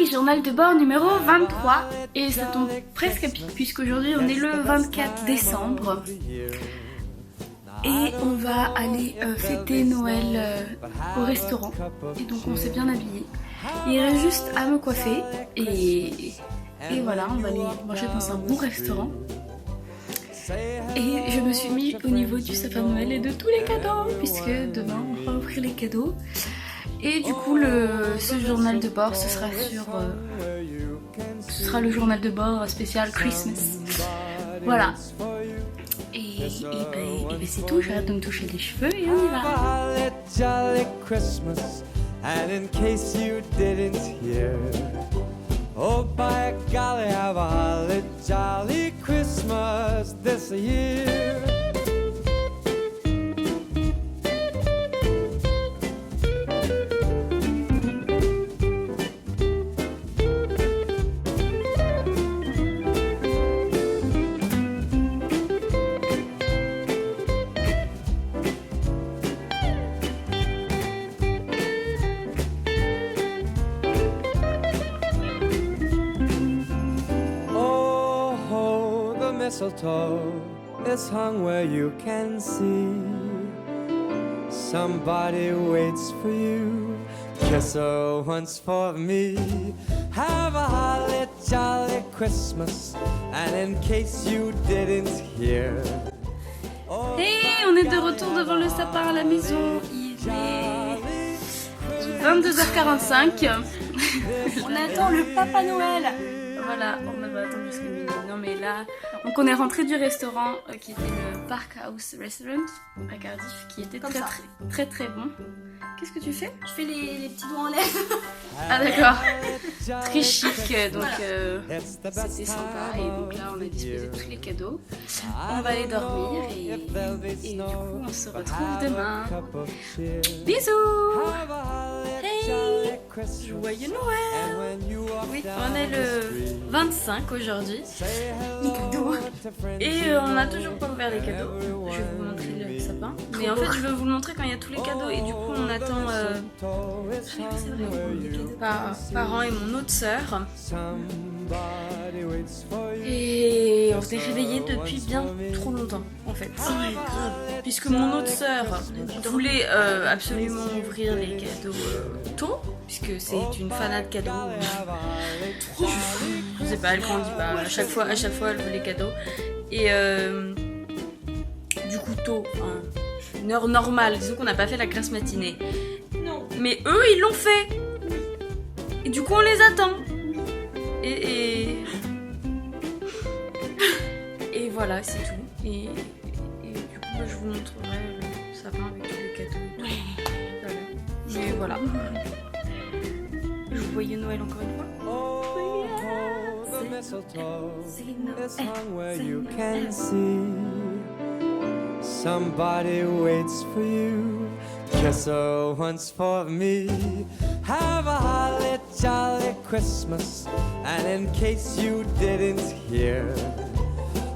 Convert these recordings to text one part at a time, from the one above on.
journal de bord numéro 23 et ça tombe presque à pic puisqu'aujourd'hui on est le 24 décembre et on va aller fêter Noël au restaurant et donc on s'est bien habillé. Il reste juste à me coiffer et voilà, on va aller manger dans un bon restaurant. Et je me suis mis au niveau du sapin de Noël et de tous les cadeaux puisque demain on va ouvrir les cadeaux. Et du coup ce journal de bord ce sera le journal de bord spécial Christmas. Voilà. Et ben c'est tout, j'arrête de me toucher les cheveux et on y va. And in case you didn't hear, oh by golly, have a holly jolly Christmas this year. Mistletoe is hung where you can see. Somebody waits for you. Kiss her once for me. Have a holly jolly Christmas. And in case you didn't hear. Hey, on est de retour devant le sapin à la maison. Il est 22h45. On attend le Papa Noël. Voilà, on avait attendu jusqu'à minuit. Non mais là, donc on est rentré du restaurant qui était le Park House Restaurant à Cardiff, qui était très bon. Qu'est-ce que tu fais? Je fais les petits doigts en l'air. Ah d'accord. Très chic, donc c'était sympa et donc là on a disposé tous les cadeaux. On va aller dormir et du coup on se retrouve demain. Bisous. Hey, joyeux Noël. Oui, on est le 25 aujourd'hui. Les cadeaux. Et on n'a toujours pas ouvert les cadeaux. Je vais vous montrer le sapin. Mais en fait je vais vous le montrer quand il y a tous les cadeaux et du coup on attend parents et mon autre sœur. Et on s'est réveillé depuis bien trop longtemps en fait. Puisque mon autre sœur voulait absolument ouvrir les cadeaux tôt, puisque c'est une fanat de cadeaux. Je sais pas, elle grandit pas. À chaque fois elle veut les cadeaux. Et du coup tôt, une heure normale, disons qu'on n'a pas fait la grasse matinée. Non. Mais eux ils l'ont fait. Et du coup on les attend. Et voilà, c'est tout. Et du coup je vous montrerai le sapin avec tous les cadeaux et tout. Mais voilà. Joyeux Noël encore une fois. The mistletoe is hung where you can see. Somebody waits for you. Kiss her once for me. Have a holly jolly Christmas. And in case you didn't hear,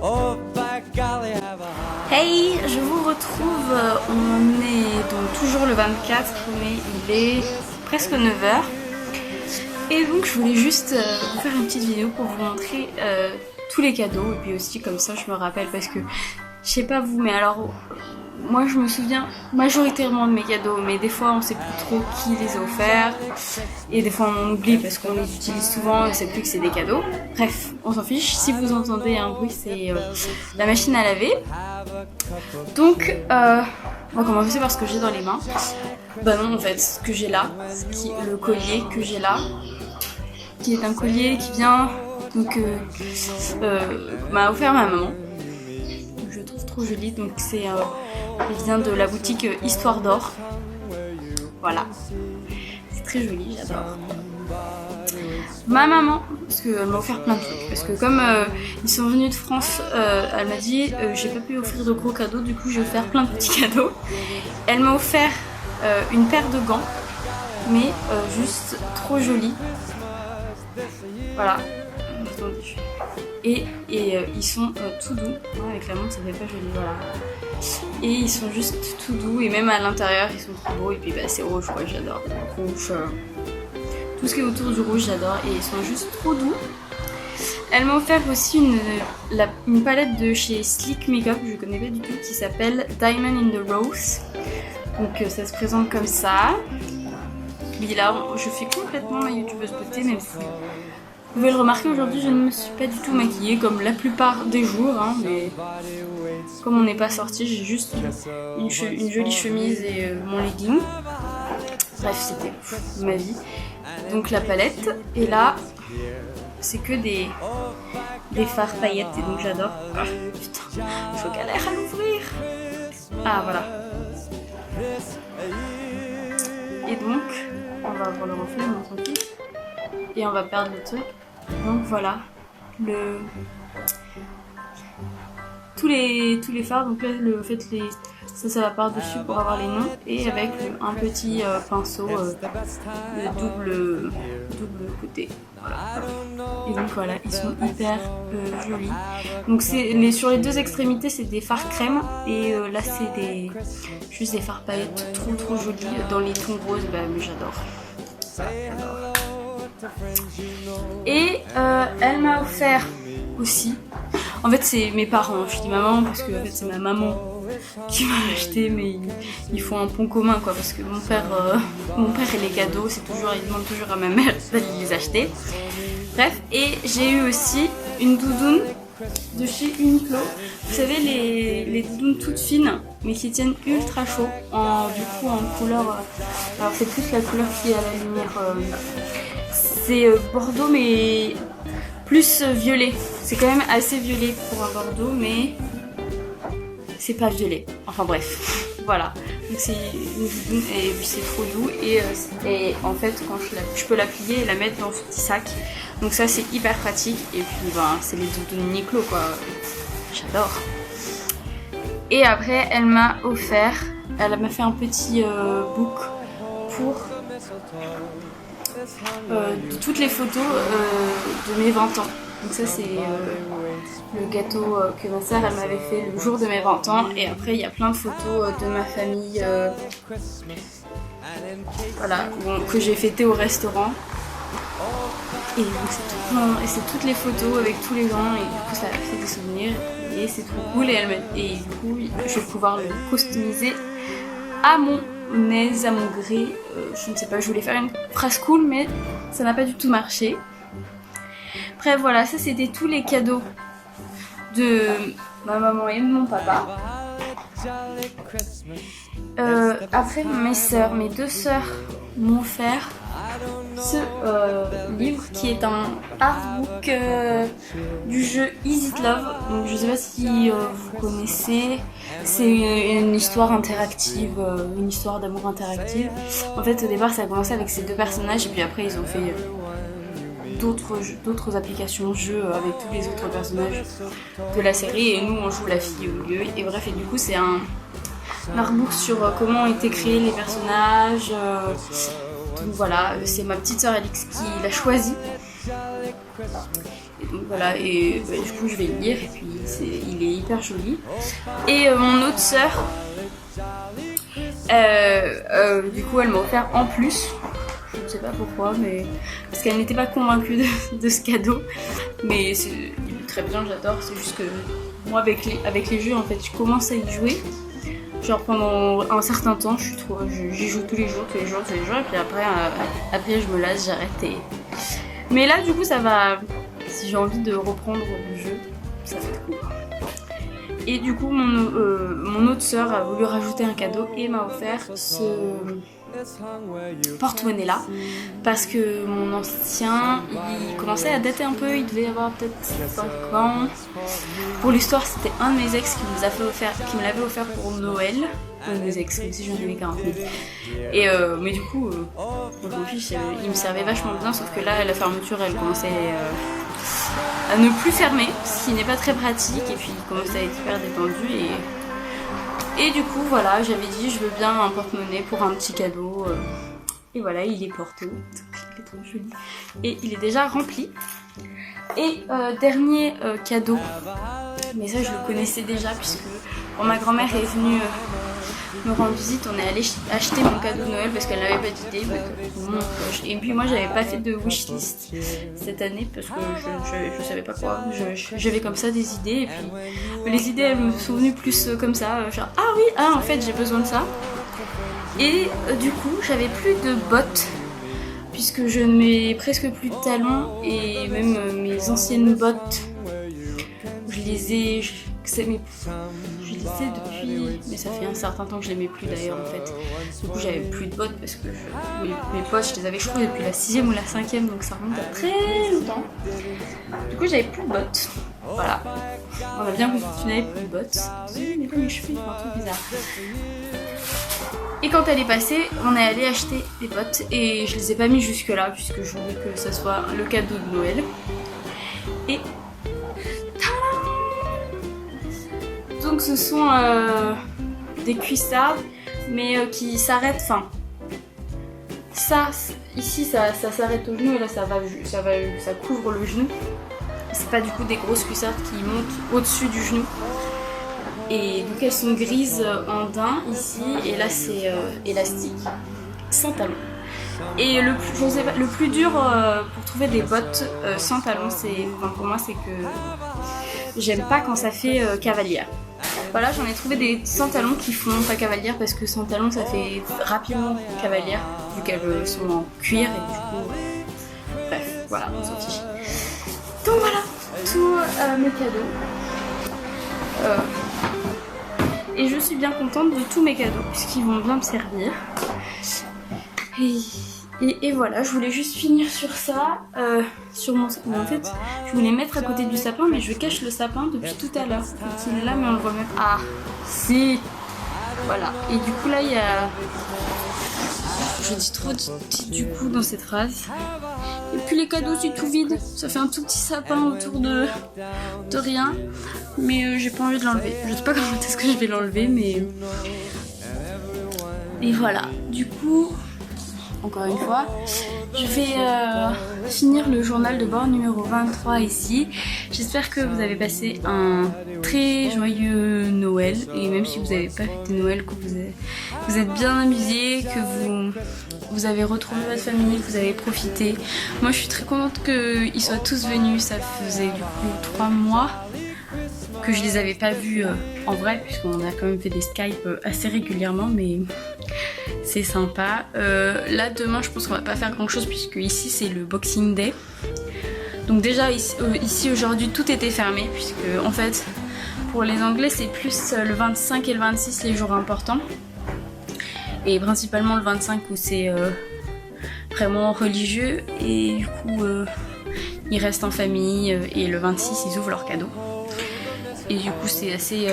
oh by golly, have a holly. Hey, je vous retrouve. On est donc toujours le 24, mais il est presque 9h. Et donc je voulais juste vous faire une petite vidéo pour vous montrer tous les cadeaux. Et puis aussi comme ça je me rappelle parce que je sais pas vous, mais alors moi je me souviens majoritairement de mes cadeaux, mais des fois on sait plus trop qui les a offerts et des fois on oublie parce qu'on les utilise souvent et on sait plus que c'est des cadeaux. Bref, on s'en fiche. Si vous entendez un bruit, c'est la machine à laver. Donc on va commencer par ce que j'ai dans les mains. Bah non, en fait, ce que j'ai là, le collier que j'ai là, qui est un collier qui vient donc m'a offert ma maman. Je le trouve trop joli, donc il vient de la boutique Histoire d'Or. Voilà, c'est très joli, j'adore. Ma maman, parce qu'elle m'a offert plein de trucs, parce que comme ils sont venus de France, elle m'a dit j'ai pas pu offrir de gros cadeaux, du coup je vais faire plein de petits cadeaux. Elle m'a offert une paire de gants, mais juste trop jolie. Voilà. Et ils sont tout doux. Ouais, avec la montre ça fait pas joli, voilà. Et ils sont juste tout doux et même à l'intérieur ils sont trop beaux. Et puis bah, c'est rouge quoi, j'adore. Rouge. tout ce qui est autour du rouge, j'adore et ils sont juste trop doux. Elle m'a offert aussi une palette de chez Sleek Makeup, je connais pas du tout, qui s'appelle Diamond in the Rose. Donc ça se présente comme ça. Oui, là je fais complètement ma youtubeuse beauté, même si vous pouvez le remarquer, aujourd'hui je ne me suis pas du tout maquillée comme la plupart des jours, hein, mais comme on n'est pas sorti, j'ai juste une jolie chemise et mon legging. Bref, c'était ma vie. Donc la palette, et là c'est que des fards paillettes et donc j'adore. Ah, putain, je galère à l'ouvrir. Ah voilà. Et donc, on va avoir le reflet, on s'en fiche. Et on va perdre le truc. Donc voilà, tous les fards. Donc là, ça va par dessus pour avoir les noms et avec un petit pinceau de double côté. Voilà. Et donc voilà, ils sont hyper jolis. Donc sur les deux extrémités, c'est des fards crème et là c'est juste des fards paillettes trop jolis dans les tons roses. Bah, mais j'adore. J'adore. Et elle m'a offert aussi. En fait, c'est mes parents. Je dis maman parce que en fait, c'est ma maman qui m'a acheté, mais ils font un pont commun quoi, parce que mon père et les cadeaux, il demande toujours à ma mère d'aller les acheter. Bref, et j'ai eu aussi une doudoune de chez Uniqlo. Vous savez, les doudounes toutes fines, mais qui tiennent ultra chaud, du coup en couleur. Alors c'est plus la couleur qui est à la lumière. C'est bordeaux, mais plus violet. C'est quand même assez violet pour un bordeaux, mais c'est pas violet. Enfin bref, voilà. Donc c'est une doudoune et c'est trop doux et en fait quand je peux la plier et la mettre dans ce petit sac. Donc ça c'est hyper pratique et puis ben c'est les doudounes Uniqlo quoi. J'adore. Et après elle m'a fait un petit book pour toutes les photos de mes 20 ans. Donc ça c'est le gâteau que ma sœur elle m'avait fait le jour de mes 20 ans. Et après il y a plein de photos de ma famille voilà, que j'ai fêté au restaurant. Et donc c'est toutes les photos avec tous les gens et du coup ça fait des souvenirs et c'est trop cool. Et du coup je vais pouvoir le customiser à mon aise, à mon gré. Je ne sais pas, je voulais faire une phrase cool mais ça n'a pas du tout marché. Bref voilà, ça c'était tous les cadeaux de ma maman et de mon papa. Après mes deux sœurs m'ont offert ce livre qui est un artbook du jeu Is It Love. Donc, je sais pas si vous connaissez, c'est une histoire interactive, une histoire d'amour interactive. En fait au départ ça a commencé avec ces deux personnages et puis après ils ont fait d'autres applications jeux avec tous les autres personnages de la série et nous on joue la fille au milieu et bref, et du coup c'est un artbook sur comment ont été créés les personnages. Donc voilà, c'est ma petite sœur Alix qui l'a choisi. Et donc voilà, et du coup je vais le lire et puis il est hyper joli. Et mon autre sœur, du coup elle m'a offert en plus. Je ne sais pas pourquoi, mais parce qu'elle n'était pas convaincue de ce cadeau. Mais il est très bien, j'adore. C'est juste que moi avec les jeux en fait je commence à y jouer. Genre pendant un certain temps, j'y joue tous les jours, et puis après je me lasse, j'arrête. Mais là du coup ça va, si j'ai envie de reprendre le jeu, ça va être cool. Et du coup mon autre sœur a voulu rajouter un cadeau et m'a offert ce porte-monnaie là, parce que mon ancien il commençait à dater un peu, il devait avoir peut-être 5 ans. Pour l'histoire c'était un de mes ex qui me l'avait offert pour Noël. Un de mes ex, comme si j'en avais 40 000. Et mais du coup je m'en fiche, il me servait vachement bien, sauf que là la fermeture elle commençait à ne plus fermer, ce qui n'est pas très pratique, et puis il commençait à être hyper détendu et du coup voilà, j'avais dit je veux bien un porte-monnaie pour un petit cadeau. Et voilà, il est porté. Il est trop joli. Et il est déjà rempli. Et dernier cadeau. Mais ça je le connaissais déjà puisque quand ma grand-mère est venue me rendre visite, on est allé acheter mon cadeau de Noël parce qu'elle n'avait pas d'idée. Et puis moi j'avais pas fait de wishlist cette année parce que je savais pas quoi. J'avais comme ça des idées et puis les idées elles me sont venues plus comme ça, genre ah oui, ah en fait j'ai besoin de ça. Et du coup j'avais plus de bottes puisque je ne mets presque plus de talons et même mes anciennes bottes je les ai depuis, mais ça fait un certain temps que je les mets plus d'ailleurs en fait. Du coup j'avais plus de bottes parce que mes potes je les avais je crois depuis la 6e ou la 5e donc ça remonte à très longtemps. Du coup j'avais plus de bottes. Voilà. On a bien compris que tu n'avais plus de bottes. Mais là mes cheveux ils font un truc bizarre. Et quand elle est passée, on est allé acheter des bottes et je les ai pas mis jusque là puisque je voulais que ça soit le cadeau de Noël. Et donc ce sont des cuissards mais qui s'arrêtent, enfin ça ici ça s'arrête au genou et là ça couvre le genou. C'est pas du coup des grosses cuissardes qui montent au-dessus du genou. Et donc elles sont grises en daim ici et là c'est élastique, sans talons. Et le plus dur pour trouver des bottes sans talons, pour moi c'est que j'aime pas quand ça fait cavalière. Voilà, j'en ai trouvé des sans talons qui font pas cavalière parce que sans talons ça fait rapidement cavalière vu qu'elles sont en cuir et du coup bref, voilà, on s'en fiche. Donc voilà, tous mes cadeaux. Et je suis bien contente de tous mes cadeaux puisqu'ils vont bien me servir. Et voilà, je voulais juste finir sur ça, sur mon sapin. En fait, je voulais mettre à côté du sapin, mais je cache le sapin depuis tout à l'heure. Il est là, mais on le remet. Ah, si. Voilà. Et du coup là, il y a. Je dis trop du coup dans cette phrase. Et puis les cadeaux, c'est tout vide. Ça fait un tout petit sapin autour de rien. Mais j'ai pas envie de l'enlever. Je sais pas comment est-ce que je vais l'enlever, mais. Et voilà. Du coup. Encore une fois, je vais finir le journal de bord numéro 23 ici. J'espère que vous avez passé un très joyeux Noël et même si vous n'avez pas fêté Noël, que vous êtes bien amusés, que vous avez retrouvé votre famille, que vous avez profité. Moi je suis très contente qu'ils soient tous venus, ça faisait du coup 3 mois que je les avais pas vus en vrai puisqu'on a quand même fait des Skype assez régulièrement, mais c'est sympa. Là demain je pense qu'on va pas faire grand chose puisque ici c'est le Boxing Day. Donc déjà ici aujourd'hui tout était fermé puisque en fait pour les Anglais c'est plus le 25 et le 26 les jours importants. Et principalement le 25 où c'est vraiment religieux et du coup ils restent en famille et le 26 ils ouvrent leurs cadeaux. Et du coup c'est assez...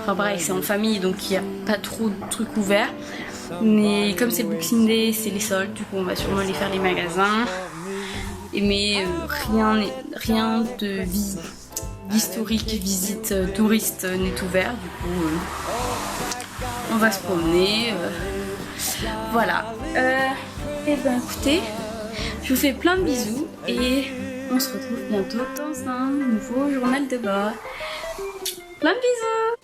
Enfin pareil c'est en famille donc il n'y a pas trop de trucs ouverts. Mais comme c'est Boxing Day, c'est les soldes, du coup on va sûrement aller faire les magasins. Mais rien de d'historique, visite touriste n'est ouvert. Du coup on va se promener. Voilà. Et ben écoutez, je vous fais plein de bisous et on se retrouve bientôt dans un nouveau journal de bord. Plein de bisous!